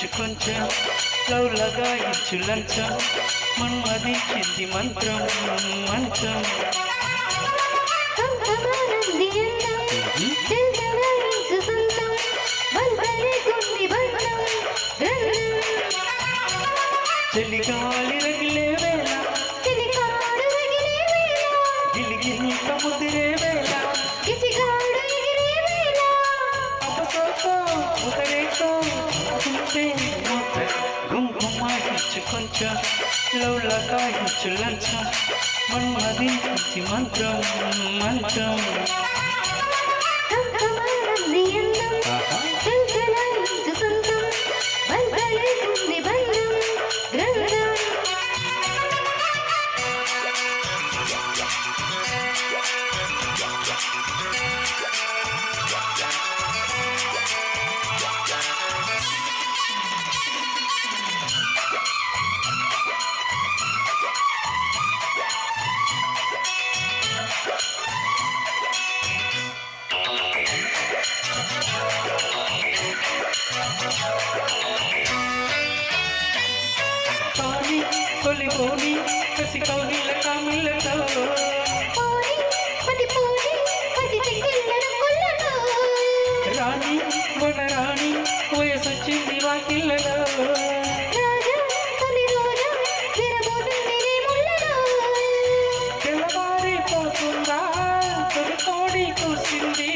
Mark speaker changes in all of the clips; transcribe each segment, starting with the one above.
Speaker 1: ఇచ్చు కొంచెం లవ్ లగాయించు లంచం మన్మదించింది మంత్రం మంచం చలిగాలి రగిలే వేళ గిలిగింత ముదిరే వేళ అపసోకో ఉదరేకో కుంటే గుంకుమాయించు కొంచెం లవ్ లగాయించు లంచం మన్మదించి మంత్రం మంచం తొలి పోని కసి కౌగిల కామిలతో రాణి వన రాణి వయసొచ్చింది వాకిళ్ళలో తెల్లవారిపోతుందా తొలి కోడి కూసింది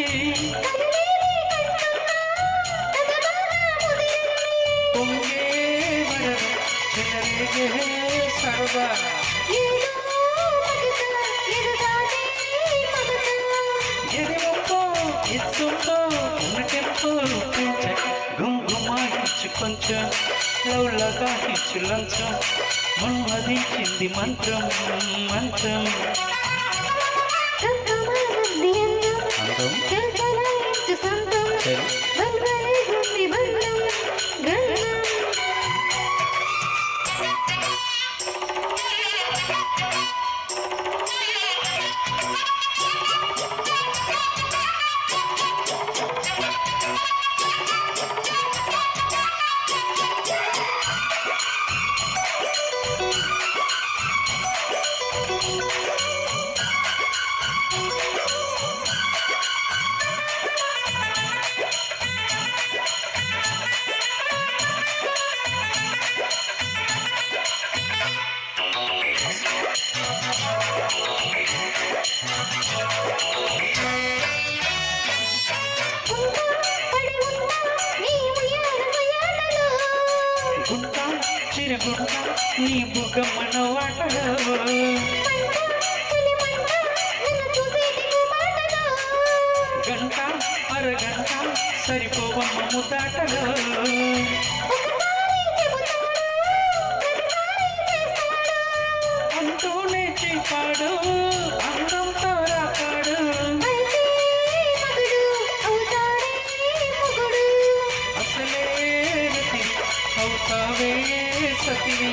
Speaker 1: పొంగే వరం చెలరేగే సరదా ఎదివొప్పో ఇచ్చుంటో ఉన్నకెంతో గుంగుమాయించు కొంచెం లవ్ లగాయించు లంచం మన్మదించింది మంత్రం మంత్రం చిరుగుంట నీ బుగమ్మన వాటలో గంట అరగంట సరిపోవమ్మ ముద్దాటలో అంటూనే చెప్పాడు అందంతో రాకాడు అసలే అవుతావే సతివి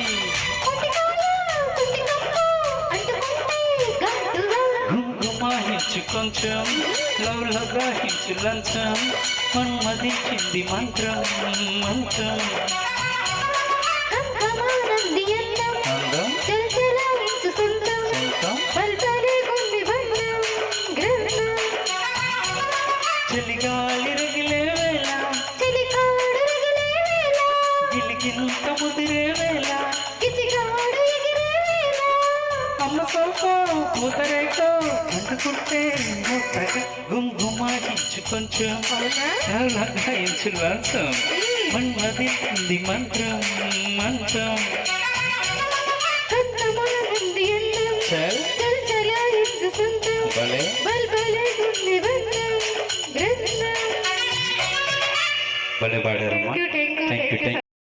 Speaker 1: గుంగుమాయించు కొంచెం లవ్ లగాయించు లంచం మన్మదించింది మంత్రం మంత్రం చలిగాలి రగిలే వేళ గిలిగింత ముదిరే వేళ అమ్మ సోకో ముదరేకో అంటుకుంటే గుంగుమాయించు కొంచెం లగాయించు లంచం మన్మదించింది మంత్రం మంత్రం